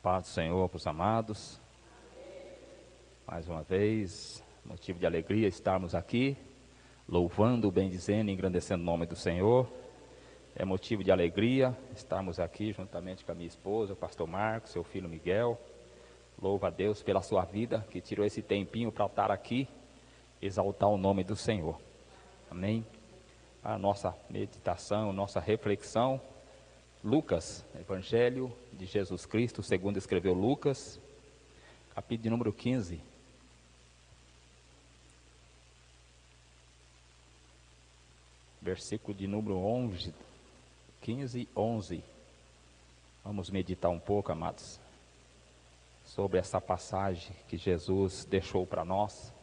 Paz do Senhor para os amados. Mais uma vez, motivo de alegria estarmos aqui, louvando, bendizendo e engrandecendo o nome do Senhor. É motivo de alegria estarmos aqui juntamente com a minha esposa, o pastor Marcos, seu filho Miguel. Louvo a Deus pela sua vida, que tirou esse tempinho para estar aqui, exaltar o nome do Senhor. Amém? A nossa meditação, nossa reflexão, Lucas, Evangelho de Jesus Cristo, segundo escreveu Lucas, capítulo de número 15. Versículo de número 11, 15, 11. Vamos meditar um pouco, amados, sobre essa passagem que Jesus deixou para nós.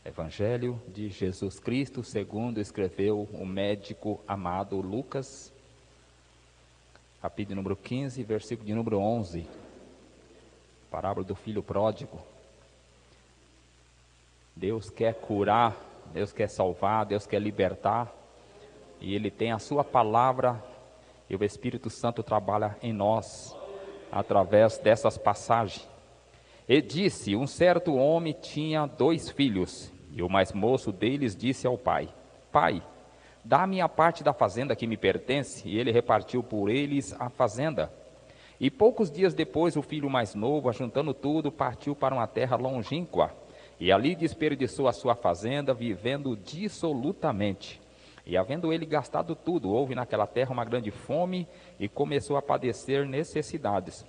Evangelho de Jesus Cristo, segundo escreveu o médico amado Lucas, capítulo número 15, versículo de número 11, parábola do filho pródigo. Deus quer curar, Deus quer salvar, Deus quer libertar, e Ele tem a sua palavra, e o Espírito Santo trabalha em nós, através dessas passagens. E disse: um certo homem tinha 2 filhos, e o mais moço deles disse ao pai: Pai, dá-me a parte da fazenda que me pertence. E ele repartiu por eles a fazenda. E poucos dias depois, o filho mais novo, ajuntando tudo, partiu para uma terra longínqua, e ali desperdiçou a sua fazenda, vivendo dissolutamente. E havendo ele gastado tudo, houve naquela terra uma grande fome, e começou a padecer necessidades.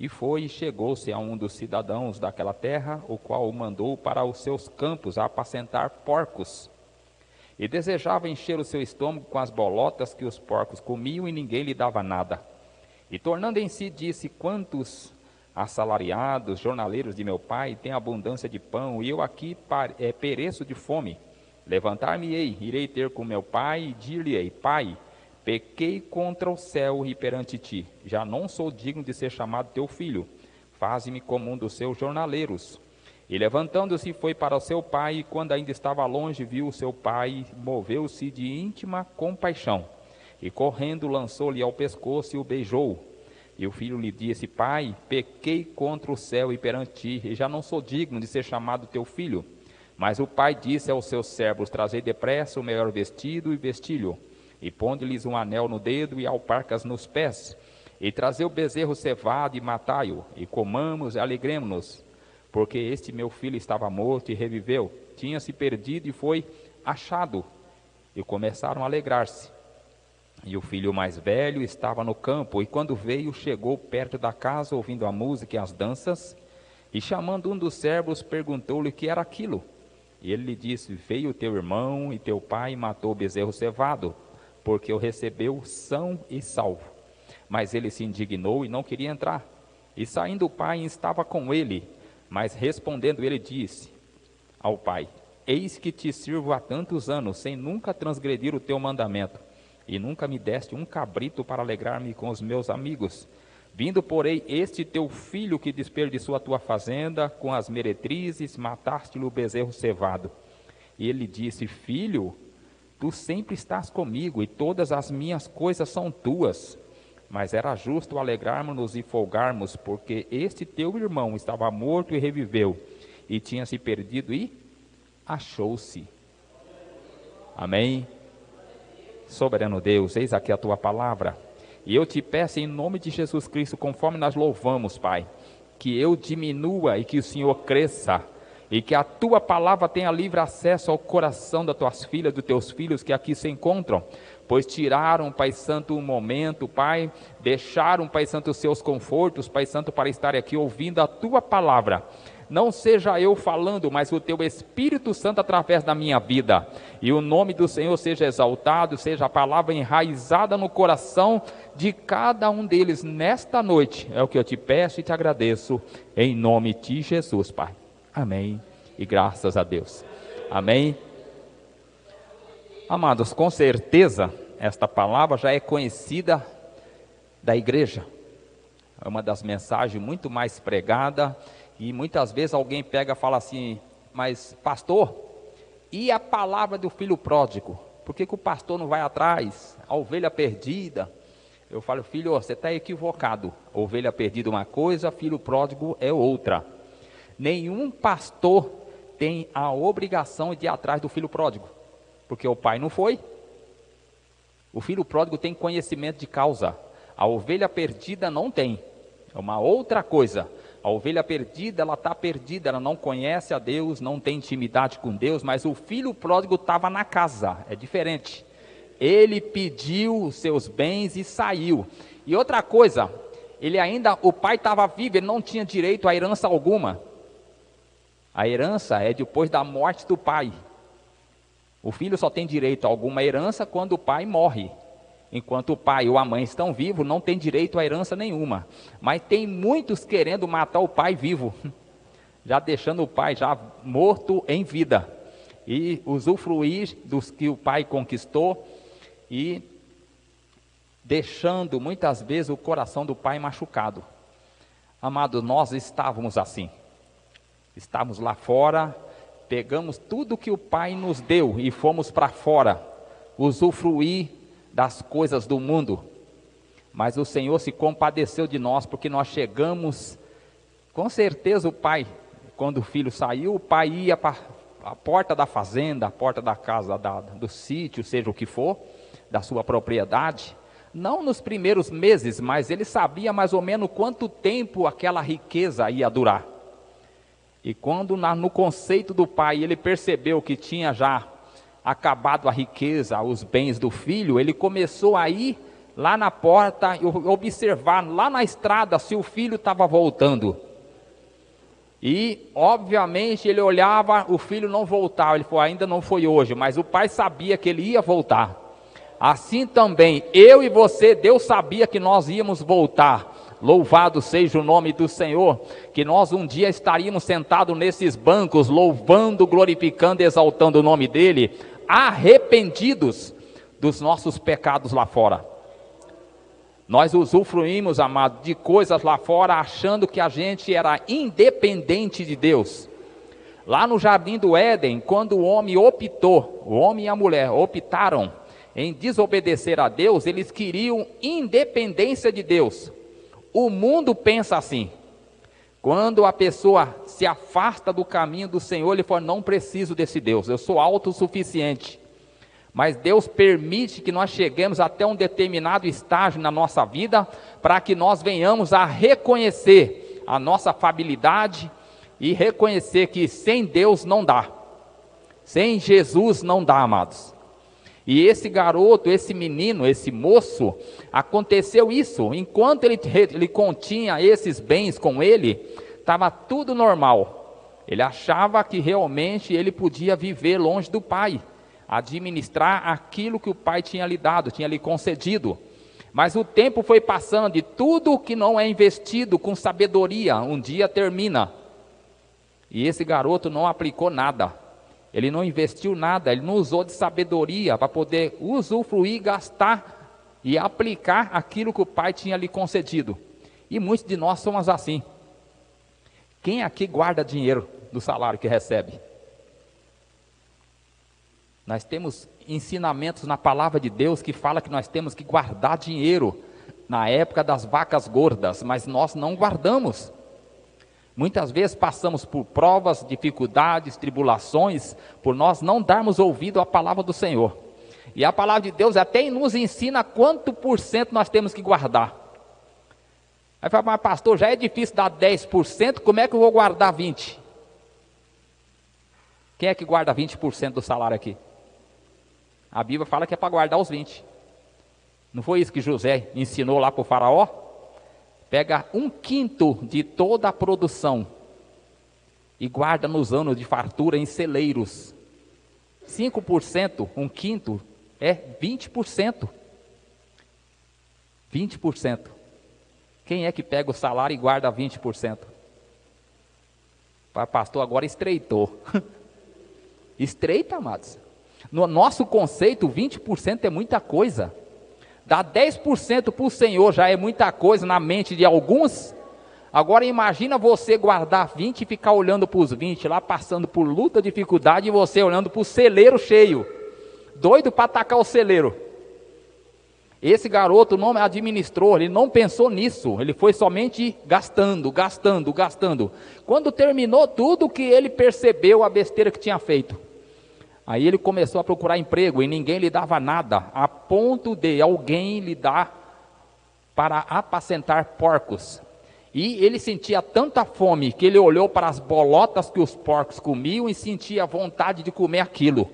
E foi e chegou-se a um dos cidadãos daquela terra, o qual o mandou para os seus campos a apacentar porcos. E desejava encher o seu estômago com as bolotas que os porcos comiam, e ninguém lhe dava nada. E tornando em si, disse: quantos assalariados, jornaleiros de meu pai, têm abundância de pão, e eu aqui pereço de fome. Levantar-me-ei, irei ter com meu pai, e dir-lhe-ei: Pai, pequei contra o céu e perante ti, já não sou digno de ser chamado teu filho, faze-me como um dos seus jornaleiros. E levantando-se foi para o seu pai, e quando ainda estava longe, viu o seu pai, moveu-se de íntima compaixão, e correndo lançou-lhe ao pescoço e o beijou. E o filho lhe disse: Pai, pequei contra o céu e perante ti, e já não sou digno de ser chamado teu filho. Mas o pai disse aos seus servos: Trazei depressa o melhor vestido e vestilho, e ponde-lhes um anel no dedo e alparcas nos pés, e trazei o bezerro cevado e matai-o, e comamos e alegremo-nos, porque este meu filho estava morto e reviveu, tinha se perdido e foi achado. E começaram a alegrar-se. E o filho mais velho estava no campo, e quando veio, chegou perto da casa, ouvindo a música e as danças, e chamando um dos servos, perguntou-lhe o que era aquilo. E ele lhe disse: veio teu irmão e teu pai matou o bezerro cevado, porque o recebeu são e salvo. Mas ele se indignou e não queria entrar. E saindo o pai, estava com ele. Mas respondendo ele, disse ao pai: eis que te sirvo há tantos anos, sem nunca transgredir o teu mandamento, e nunca me deste um cabrito para alegrar-me com os meus amigos. Vindo, porém, este teu filho que desperdiçou a tua fazenda, com as meretrizes, mataste-lhe o bezerro cevado. E ele disse: filho, tu sempre estás comigo, e todas as minhas coisas são tuas. Mas era justo alegrarmos-nos e folgarmos, porque este teu irmão estava morto e reviveu, e tinha se perdido e achou-se. Amém? Soberano Deus, eis aqui a tua palavra. E eu te peço em nome de Jesus Cristo, conforme nós louvamos, Pai, que eu diminua e que o Senhor cresça, e que a tua palavra tenha livre acesso ao coração das tuas filhas, dos teus filhos que aqui se encontram, pois tiraram, Pai Santo, um momento, Pai, deixaram, Pai Santo, os seus confortos, Pai Santo, para estar aqui ouvindo a tua palavra. Não seja eu falando, mas o teu Espírito Santo através da minha vida, e o nome do Senhor seja exaltado, seja a palavra enraizada no coração de cada um deles nesta noite. É o que eu te peço e te agradeço, em nome de Jesus, Pai. Amém, e graças a Deus. Amém. Amados, com certeza, esta palavra já é conhecida da igreja. É uma das mensagens muito mais pregada, e muitas vezes alguém pega e fala assim: mas pastor, e a palavra do filho pródigo? Por que o pastor não vai atrás? A ovelha perdida. Eu falo, filho, você está equivocado. Ovelha perdida é uma coisa, filho pródigo é outra. Nenhum pastor tem a obrigação de ir atrás do filho pródigo, porque o pai não foi. O filho pródigo tem conhecimento de causa. A ovelha perdida não tem. É uma outra coisa. A ovelha perdida, ela está perdida, ela não conhece a Deus, não tem intimidade com Deus, mas o filho pródigo estava na casa, é diferente. Ele pediu os seus bens e saiu. E outra coisa, o pai estava vivo, ele não tinha direito a herança alguma. A herança é depois da morte do pai. O filho só tem direito a alguma herança quando o pai morre. Enquanto o pai ou a mãe estão vivos, não tem direito a herança nenhuma. Mas tem muitos querendo matar o pai vivo, já deixando o pai já morto em vida, e usufruir dos que o pai conquistou, e deixando muitas vezes o coração do pai machucado. Amados, nós estávamos assim. Estávamos lá fora, pegamos tudo que o pai nos deu e fomos para fora, usufruir das coisas do mundo. Mas o Senhor se compadeceu de nós, porque nós chegamos, com certeza o pai, quando o filho saiu, o pai ia para a porta da fazenda, a porta da casa, do sítio, seja o que for, da sua propriedade, não nos primeiros meses, mas ele sabia mais ou menos quanto tempo aquela riqueza ia durar. E quando no conceito do pai ele percebeu que tinha já acabado a riqueza, os bens do filho, ele começou a ir lá na porta e observar lá na estrada se o filho estava voltando. E obviamente ele olhava, o filho não voltava, ele falou, ainda não foi hoje, mas o pai sabia que ele ia voltar. Assim também, eu e você, Deus sabia que nós íamos voltar. Louvado seja o nome do Senhor, que nós um dia estaríamos sentados nesses bancos, louvando, glorificando, exaltando o nome dEle, arrependidos dos nossos pecados lá fora. Nós usufruímos, amado, de coisas lá fora, achando que a gente era independente de Deus. Lá no jardim do Éden, quando o homem e a mulher optaram em desobedecer a Deus, eles queriam independência de Deus. O mundo pensa assim. Quando a pessoa se afasta do caminho do Senhor, ele fala, não preciso desse Deus, eu sou autossuficiente. Mas Deus permite que nós cheguemos até um determinado estágio na nossa vida, para que nós venhamos a reconhecer a nossa falibilidade e reconhecer que sem Deus não dá. Sem Jesus não dá, amados. E esse garoto, esse menino, esse moço, aconteceu isso. Enquanto ele continha esses bens com ele, estava tudo normal. Ele achava que realmente ele podia viver longe do pai, administrar aquilo que o pai tinha lhe dado, tinha lhe concedido. Mas o tempo foi passando e tudo que não é investido com sabedoria, um dia termina. E esse garoto não aplicou nada. Ele não investiu nada, ele não usou de sabedoria para poder usufruir, gastar e aplicar aquilo que o pai tinha lhe concedido. E muitos de nós somos assim. Quem aqui guarda dinheiro do salário que recebe? Nós temos ensinamentos na palavra de Deus que fala que nós temos que guardar dinheiro na época das vacas gordas, mas nós não guardamos. Muitas vezes passamos por provas, dificuldades, tribulações, por nós não darmos ouvido à palavra do Senhor. E a palavra de Deus até nos ensina quanto por cento nós temos que guardar. Aí fala, mas pastor, já é difícil dar 10%, como é que eu vou guardar 20%? Quem é que guarda 20% do salário aqui? A Bíblia fala que é para guardar os 20%. Não foi isso que José ensinou lá para o faraó? Pega 1/5 de toda a produção e guarda nos anos de fartura em celeiros. 5%, 1/5 é 20%. 20%. Quem é que pega o salário e guarda 20%? Pastor, agora estreitou. Estreita, amados. No nosso conceito, 20% é muita coisa. Dar 10% para o Senhor já é muita coisa na mente de alguns. Agora imagina você guardar 20 e ficar olhando para os 20 lá, passando por luta, dificuldade, e você olhando para o celeiro cheio, doido para atacar o celeiro. Esse garoto não administrou, ele não pensou nisso, ele foi somente gastando. Quando terminou tudo, que ele percebeu a besteira que tinha feito. Aí ele começou a procurar emprego e ninguém lhe dava nada, a ponto de alguém lhe dar para apacentar porcos. E ele sentia tanta fome que ele olhou para as bolotas que os porcos comiam e sentia vontade de comer aquilo.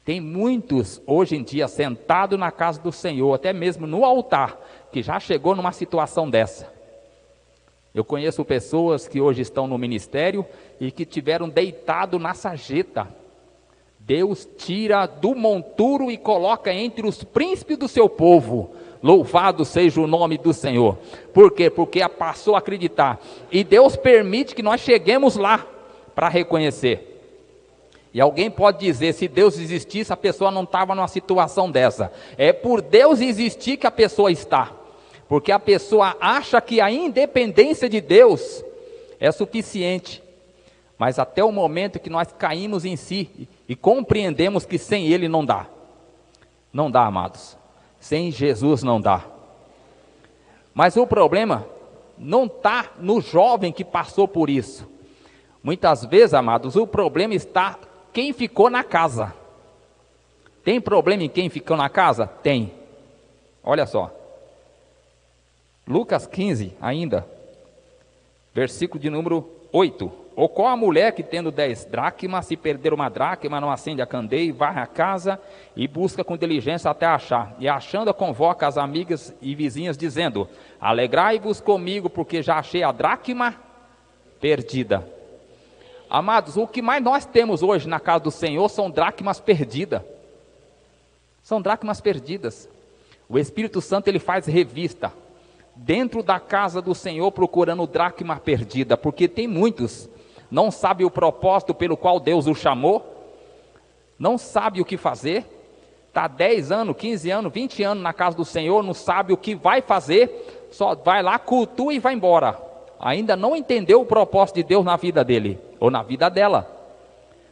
Tem muitos hoje em dia sentados na casa do Senhor, até mesmo no altar, que já chegou numa situação dessa. Eu conheço pessoas que hoje estão no ministério e que tiveram deitado na sarjeta. Deus tira do monturo e coloca entre os príncipes do seu povo. Louvado seja o nome do Senhor. Por quê? Porque passou a acreditar. E Deus permite que nós cheguemos lá para reconhecer. E alguém pode dizer, se Deus existisse, a pessoa não estava numa situação dessa. É por Deus existir que a pessoa está. Porque a pessoa acha que a independência de Deus é suficiente. Mas até o momento que nós caímos em si e compreendemos que sem Ele não dá. Não dá, amados. Sem Jesus não dá. Mas o problema não está no jovem que passou por isso. Muitas vezes, amados, o problema está quem ficou na casa. Tem problema em quem ficou na casa? Tem. Olha só. Lucas 15 ainda. Versículo de número 8. Ou qual a mulher que tendo 10 dracmas, se perder uma dracma, não acende a candeia, e varre a casa e busca com diligência até achar. E achando, convoca as amigas e vizinhas, dizendo: alegrai-vos comigo, porque já achei a dracma perdida. Amados, o que mais nós temos hoje na casa do Senhor são dracmas perdidas. São dracmas perdidas. O Espírito Santo, ele faz revista dentro da casa do Senhor, procurando dracma perdida, porque tem muitos, não sabe o propósito pelo qual Deus o chamou, não sabe o que fazer, está 10 anos, 15 anos, 20 anos na casa do Senhor, não sabe o que vai fazer, só vai lá, cultua e vai embora. Ainda não entendeu o propósito de Deus na vida dele, ou na vida dela.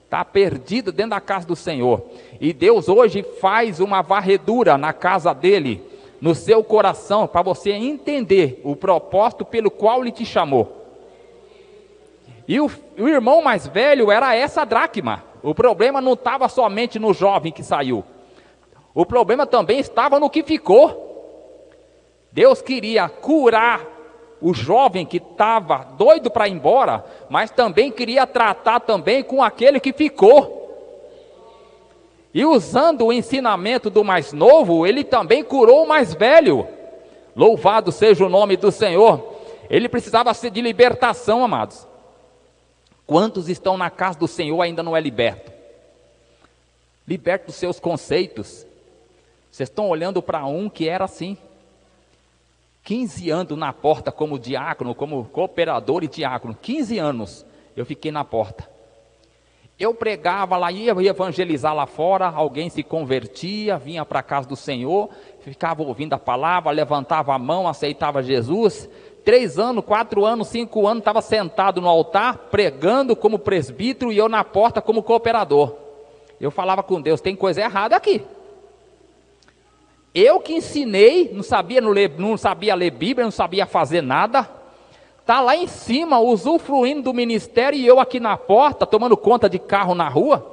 Está perdido dentro da casa do Senhor. E Deus hoje faz uma varredura na casa dele, no seu coração, para você entender o propósito pelo qual ele te chamou. E o irmão mais velho era essa dracma. O problema não estava somente no jovem que saiu. O problema também estava no que ficou. Deus queria curar o jovem que estava doido para ir embora, mas também queria tratar também com aquele que ficou. E usando o ensinamento do mais novo, ele também curou o mais velho. Louvado seja o nome do Senhor. Ele precisava ser de libertação, amados. Quantos estão na casa do Senhor ainda não é liberto? Liberto dos seus conceitos. Vocês estão olhando para um que era assim. 15 anos na porta como diácono, como cooperador e diácono. 15 anos eu fiquei na porta. Eu pregava lá, ia evangelizar lá fora, alguém se convertia, vinha para a casa do Senhor, ficava ouvindo a palavra, levantava a mão, aceitava Jesus. 3 anos, 4 anos, 5 anos, estava sentado no altar, pregando como presbítero e eu na porta como cooperador. Eu falava com Deus, tem coisa errada aqui. Eu que ensinei, não sabia ler Bíblia, não sabia fazer nada. Está lá em cima, usufruindo do ministério, e eu aqui na porta, tomando conta de carro na rua.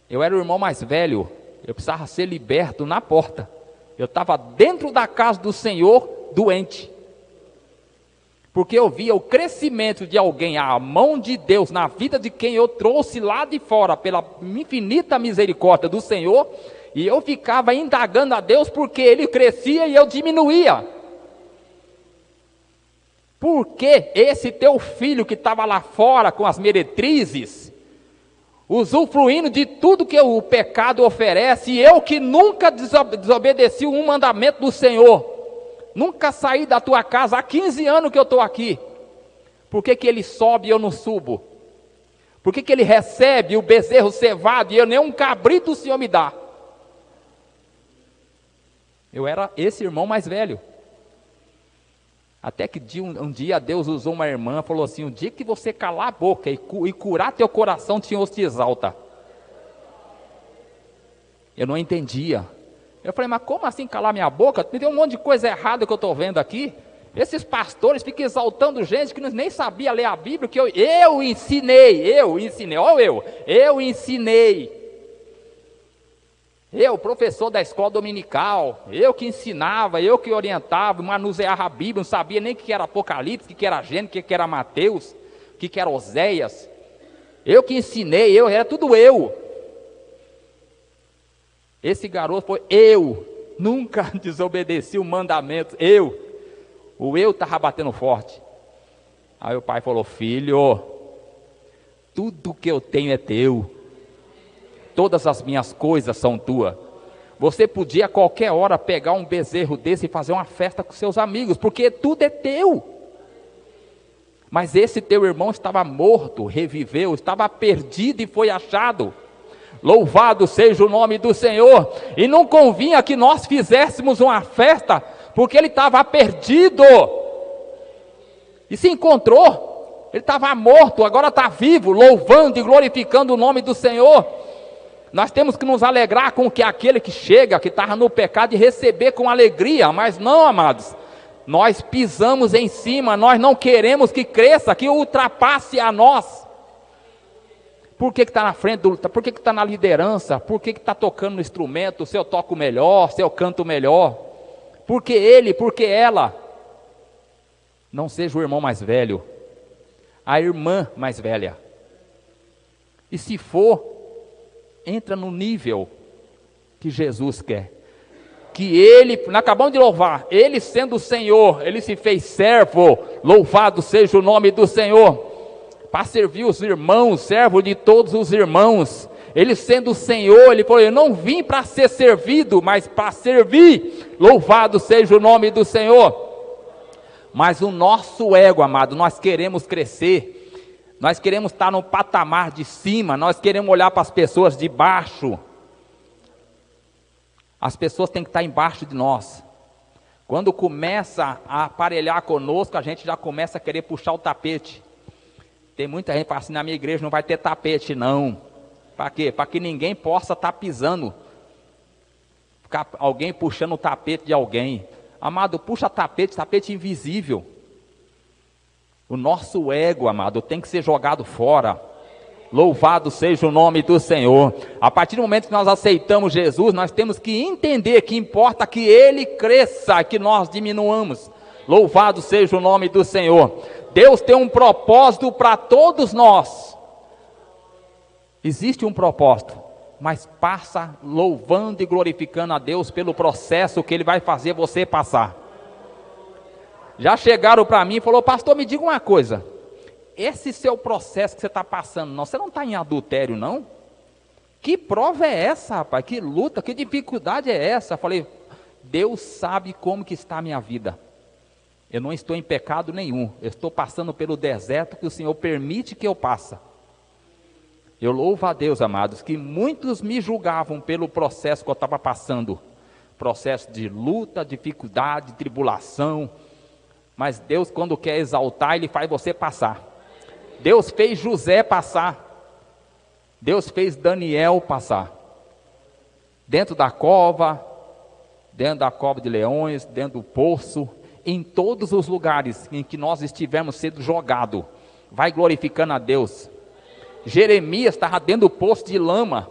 Eu era o irmão mais velho, eu precisava ser liberto na porta. Eu estava dentro da casa do Senhor, doente. Porque eu via o crescimento de alguém, a mão de Deus na vida de quem eu trouxe lá de fora, pela infinita misericórdia do Senhor, e eu ficava indagando a Deus porque ele crescia e eu diminuía. Por que esse teu filho que estava lá fora com as meretrizes, usufruindo de tudo que o pecado oferece, e eu que nunca desobedeci um mandamento do Senhor, nunca saí da tua casa, há 15 anos que eu estou aqui, por que ele sobe e eu não subo? Por que ele recebe o bezerro cevado e eu nem um cabrito o Senhor me dá? Eu era esse irmão mais velho. Até que um dia Deus usou uma irmã, falou assim: o dia que você calar a boca e curar teu coração, o Senhor te exalta. Eu não entendia. Eu falei, mas como assim calar minha boca? Tem um monte de coisa errada que eu estou vendo aqui. Esses pastores ficam exaltando gente que nem sabia ler a Bíblia, que eu ensinei, olha eu ensinei. Eu, professor da escola dominical, eu que ensinava, eu que orientava, manuseava a Bíblia, não sabia nem o que era Apocalipse, o que era Gênesis, o que era Mateus, o que era Oséias. Eu que ensinei, era tudo eu. Esse garoto foi nunca desobedeci o mandamento, o eu estava batendo forte. Aí o pai falou, filho, tudo que eu tenho é teu, todas as minhas coisas são tuas. Você podia a qualquer hora pegar um bezerro desse e fazer uma festa com seus amigos, porque tudo é teu. Mas esse teu irmão estava morto, reviveu, estava perdido e foi achado. Louvado seja o nome do Senhor. E não convinha que nós fizéssemos uma festa, porque ele estava perdido e se encontrou. Ele estava morto, agora está vivo, louvando e glorificando o nome do Senhor. Nós temos que nos alegrar com que aquele que chega, que estava no pecado, e receber com alegria. Mas não, amados, nós pisamos em cima, nós não queremos que cresça, que ultrapasse a nós. Por que está na frente do luta? Por que está na liderança? Por que está tocando no instrumento? Se eu toco melhor, se eu canto melhor? Por que ele, por que ela? Não seja o irmão mais velho, a irmã mais velha. E se for, entra no nível que Jesus quer. Que ele, nós acabamos de louvar, ele sendo o Senhor, ele se fez servo, louvado seja o nome do Senhor, para servir os irmãos, servo de todos os irmãos. Ele sendo o Senhor, ele falou, eu não vim para ser servido, mas para servir, louvado seja o nome do Senhor. Mas o nosso ego, amado, nós queremos crescer, nós queremos estar no patamar de cima, nós queremos olhar para as pessoas de baixo. As pessoas têm que estar embaixo de nós. Quando começa a aparelhar conosco, a gente já começa a querer puxar o tapete. Tem muita gente que fala assim, na minha igreja não vai ter tapete não. Para quê? Para que ninguém possa estar pisando, ficar alguém puxando o tapete de alguém. Amado, puxa tapete invisível. O nosso ego, amado, tem que ser jogado fora. Louvado seja o nome do Senhor. A partir do momento que nós aceitamos Jesus, nós temos que entender que importa que Ele cresça, que nós diminuamos. Louvado seja o nome do Senhor. Deus tem um propósito para todos nós. Existe um propósito, mas passa louvando e glorificando a Deus pelo processo que Ele vai fazer você passar. Já chegaram para mim e falaram, pastor, me diga uma coisa. Esse seu processo que você está passando, você não está em adultério, não? Que prova é essa, rapaz? Que luta, que dificuldade é essa? Eu falei, Deus sabe como que está a minha vida. Eu não estou em pecado nenhum. Eu estou passando pelo deserto que o Senhor permite que eu passe. Eu louvo a Deus, amados, que muitos me julgavam pelo processo que eu estava passando. Processo de luta, dificuldade, tribulação. Mas Deus, quando quer exaltar, Ele faz você passar. Deus fez José passar. Deus fez Daniel passar. Dentro da cova de leões, dentro do poço, em todos os lugares em que nós estivemos sendo jogados, vai glorificando a Deus. Jeremias estava dentro do poço de lama.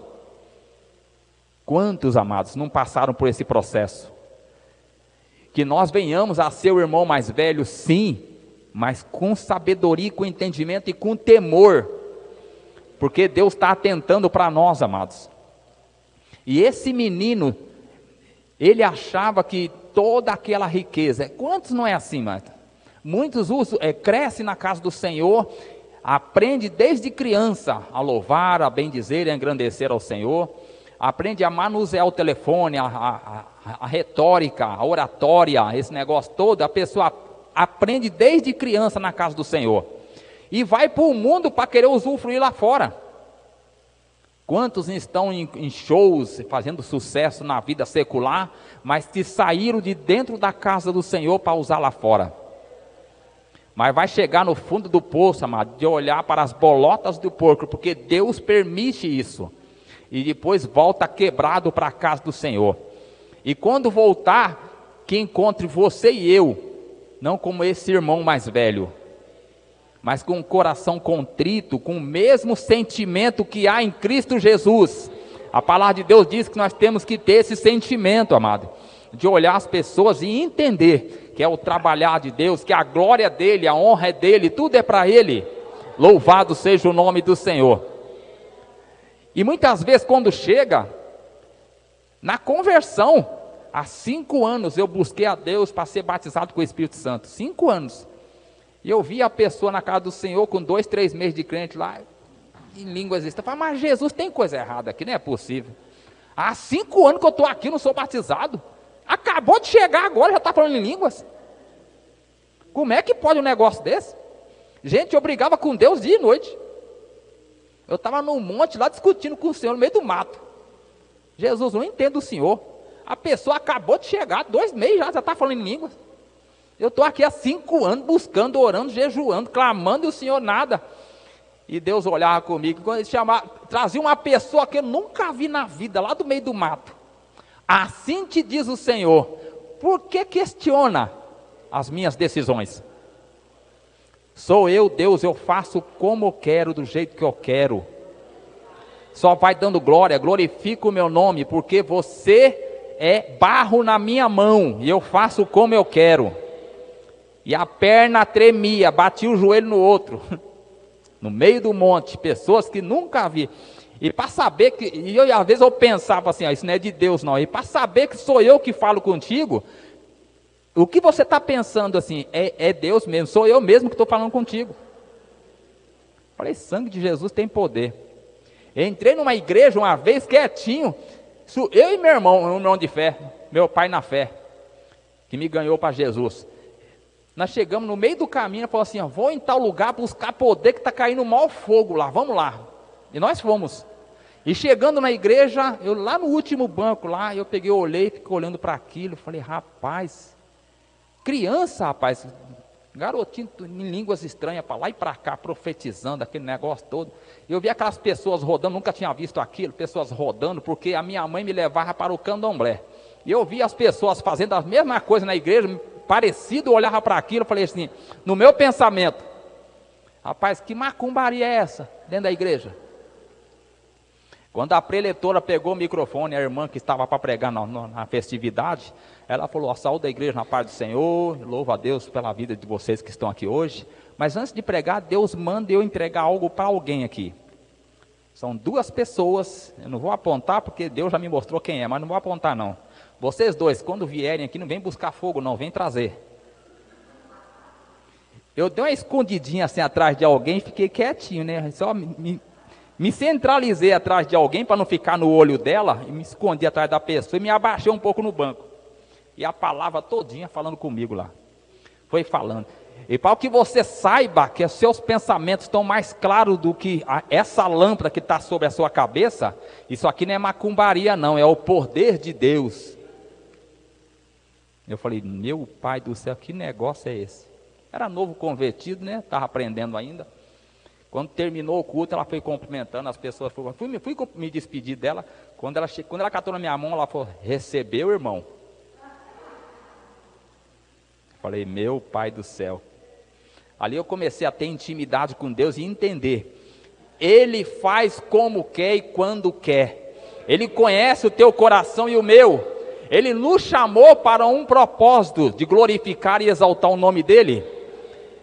Quantos, amados, não passaram por esse processo? Que nós venhamos a ser o irmão mais velho, sim, mas com sabedoria, com entendimento e com temor, porque Deus está atentando para nós, amados. E esse menino, ele achava que toda aquela riqueza, quantos não é assim, Marta? Muitos crescem na casa do Senhor, aprende desde criança a louvar, a bendizer e a engrandecer ao Senhor, aprende a manusear o telefone, a retórica, a oratória, esse negócio todo, a pessoa aprende desde criança na casa do Senhor, e vai para o mundo para querer usufruir lá fora. Quantos estão em shows, fazendo sucesso na vida secular, mas que saíram de dentro da casa do Senhor para usar lá fora? Mas vai chegar no fundo do poço, amado, de olhar para as bolotas do porco, porque Deus permite isso, e depois volta quebrado para a casa do Senhor. E quando voltar, que encontre você e eu, não como esse irmão mais velho, mas com um coração contrito, com o mesmo sentimento que há em Cristo Jesus. A palavra de Deus diz que nós temos que ter esse sentimento, amado, de olhar as pessoas e entender que é o trabalhar de Deus, que a glória dele, a honra é dele, tudo é para ele. Louvado seja o nome do Senhor. E muitas vezes quando chega na conversão, há 5 anos eu busquei a Deus para ser batizado com o Espírito Santo, 5 anos. E eu vi a pessoa na casa do Senhor com 2, 3 meses de crente lá, em línguas estranhas. Eu falei, mas Jesus, tem coisa errada aqui, não é possível. Há 5 anos que eu estou aqui, não sou batizado. Acabou de chegar agora, já está falando em línguas. Como é que pode um negócio desse? Gente, eu brigava com Deus dia e noite. Eu estava num monte lá discutindo com o Senhor no meio do mato. Jesus, não entendo o Senhor. A pessoa acabou de chegar, 2 meses já está falando em línguas. Eu estou aqui há 5 anos buscando, orando, jejuando, clamando e o Senhor nada. E Deus olhava comigo, quando ele chamava, trazia uma pessoa que eu nunca vi na vida, lá do meio do mato. Assim te diz o Senhor, por que questiona as minhas decisões? Sou eu, Deus, eu faço como eu quero, do jeito que eu quero. Só vai dando glória, glorifica o meu nome, porque você é barro na minha mão, e eu faço como eu quero. E a perna tremia, batia o joelho no outro, no meio do monte, pessoas que nunca vi. E para saber que, e eu, às vezes eu pensava assim, isso não é de Deus não, e para saber que sou eu que falo contigo, o que você está pensando assim, é Deus mesmo, sou eu mesmo que estou falando contigo. Falei, sangue de Jesus tem poder. Eu entrei numa igreja uma vez, quietinho, eu e meu irmão de fé, meu pai na fé, que me ganhou para Jesus. Nós chegamos no meio do caminho, ele falou assim, ó, vou em tal lugar buscar poder que está caindo mau fogo lá, vamos lá. E nós fomos. E chegando na igreja, eu lá no último banco lá, eu peguei, olhei, fiquei olhando para aquilo, falei, rapaz, criança, rapaz, garotinho em línguas estranhas, para lá e para cá, profetizando, aquele negócio todo. Eu vi aquelas pessoas rodando, nunca tinha visto aquilo, pessoas rodando, porque a minha mãe me levava para o candomblé. E eu vi as pessoas fazendo a mesma coisa na igreja, parecido, eu olhava para aquilo, falei assim, no meu pensamento, rapaz, que macumbaria é essa, dentro da igreja? Quando a preletora pegou o microfone, a irmã que estava para pregar na festividade, ela falou, a saúde da igreja na paz do Senhor, louvo a Deus pela vida de vocês que estão aqui hoje, mas antes de pregar, Deus manda eu entregar algo para alguém aqui. São 2 pessoas, eu não vou apontar porque Deus já me mostrou quem é, mas não vou apontar não. Vocês 2, quando vierem aqui, não vem buscar fogo não, vem trazer. Eu dei uma escondidinha assim atrás de alguém, fiquei quietinho, né? Só me centralizei atrás de alguém para não ficar no olho dela, e me escondi atrás da pessoa e me abaixei um pouco no banco. E a palavra todinha falando comigo lá. Foi falando. E para que você saiba que os seus pensamentos estão mais claros do que essa lâmpada que está sobre a sua cabeça, isso aqui não é macumbaria não, é o poder de Deus. Eu falei, meu pai do céu, que negócio é esse? Era novo convertido, né? Estava aprendendo ainda. Quando terminou o culto, ela foi cumprimentando as pessoas. Fui me despedir dela. Quando ela catou na minha mão, ela falou, recebeu, irmão? Falei, meu pai do céu. Ali eu comecei a ter intimidade com Deus e entender. Ele faz como quer e quando quer. Ele conhece o teu coração e o meu. Ele nos chamou para um propósito de glorificar e exaltar o nome dele.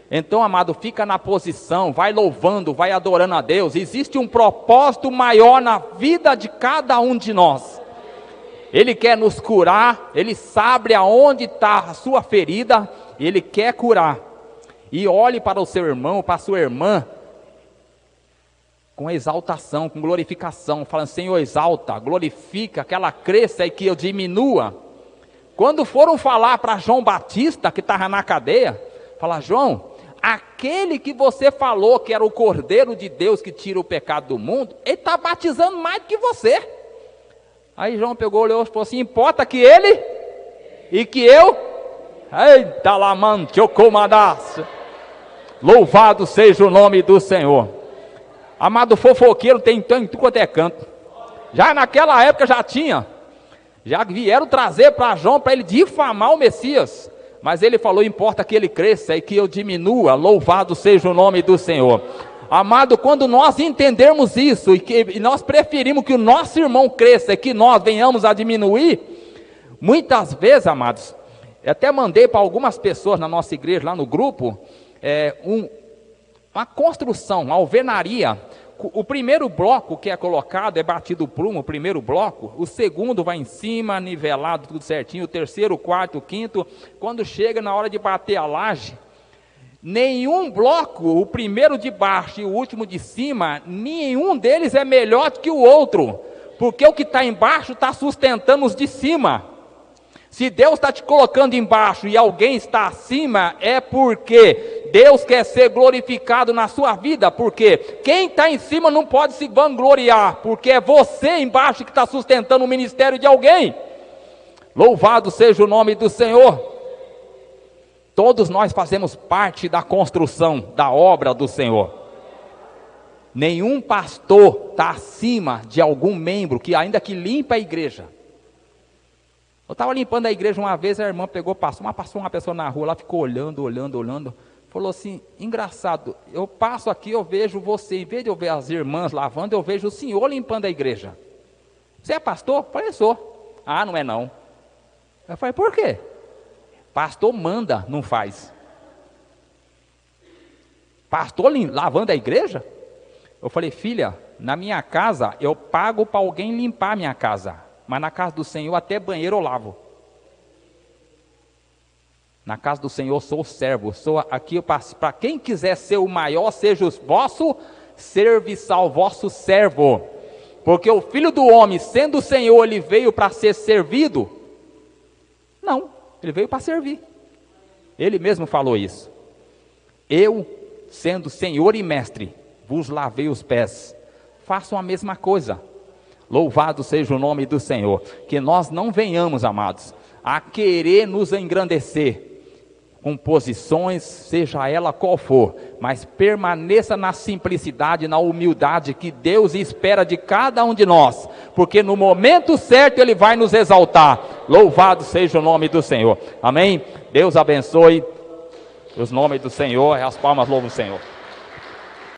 Então, amado, fica na posição, vai louvando, vai adorando a Deus. Existe um propósito maior na vida de cada um de nós. Ele quer nos curar, Ele sabe aonde está a sua ferida, Ele quer curar. E olhe para o seu irmão, para a sua irmã, com exaltação, com glorificação, falando, Senhor, exalta, glorifica, que ela cresça e que eu diminua. Quando foram falar para João Batista, que estava na cadeia, falar, João, aquele que você falou que era o Cordeiro de Deus que tira o pecado do mundo, ele está batizando mais do que você. Aí João pegou, olhou e falou assim, importa que ele e que eu, eita lamante, eu comadaço, louvado seja o nome do Senhor. Amado, fofoqueiro tem em tudo quanto é canto. Já naquela época já tinha. Já vieram trazer para João para ele difamar o Messias. Mas ele falou: importa que ele cresça e que eu diminua, louvado seja o nome do Senhor. Amado, quando nós entendermos isso e nós preferimos que o nosso irmão cresça e que nós venhamos a diminuir, muitas vezes, amados, eu até mandei para algumas pessoas na nossa igreja, lá no grupo, uma construção, uma alvenaria. O primeiro bloco que é colocado é batido prumo, o primeiro bloco. O segundo vai em cima, nivelado, tudo certinho. O terceiro, o quarto, o quinto. Quando chega na hora de bater a laje, nenhum bloco, o primeiro de baixo e o último de cima, nenhum deles é melhor do que o outro. Porque o que está embaixo está sustentando os de cima. Se Deus está te colocando embaixo e alguém está acima, é porque Deus quer ser glorificado na sua vida. Porque quem está em cima não pode se vangloriar, porque é você embaixo que está sustentando o ministério de alguém. Louvado seja o nome do Senhor. Todos nós fazemos parte da construção da obra do Senhor. Nenhum pastor está acima de algum membro que ainda que limpa a igreja. Eu estava limpando a igreja uma vez, a irmã passou uma pessoa na rua, ela ficou olhando, falou assim: engraçado, eu passo aqui, eu vejo você, em vez de eu ver as irmãs lavando, eu vejo o senhor limpando a igreja. Você é pastor? Eu falei: sou. Ah, não é não. Eu falei: por quê? Pastor manda, não faz. Pastor lavando a igreja? Eu falei: filha, na minha casa eu pago para alguém limpar a minha casa. Mas na casa do Senhor até banheiro eu lavo. Na casa do Senhor sou o servo. Sou aqui para quem quiser ser o maior, seja o vosso serviçal, vosso servo. Porque o Filho do Homem, sendo o Senhor, ele veio para ser servido? Não, ele veio para servir. Ele mesmo falou isso. Eu, sendo Senhor e Mestre, vos lavei os pés. Façam a mesma coisa. Louvado seja o nome do Senhor. Que nós não venhamos, amados, a querer nos engrandecer com posições, seja ela qual for, mas permaneça na simplicidade, na humildade que Deus espera de cada um de nós, porque no momento certo Ele vai nos exaltar. Louvado seja o nome do Senhor. Amém? Deus abençoe os nomes do Senhor, as palmas louvam o Senhor.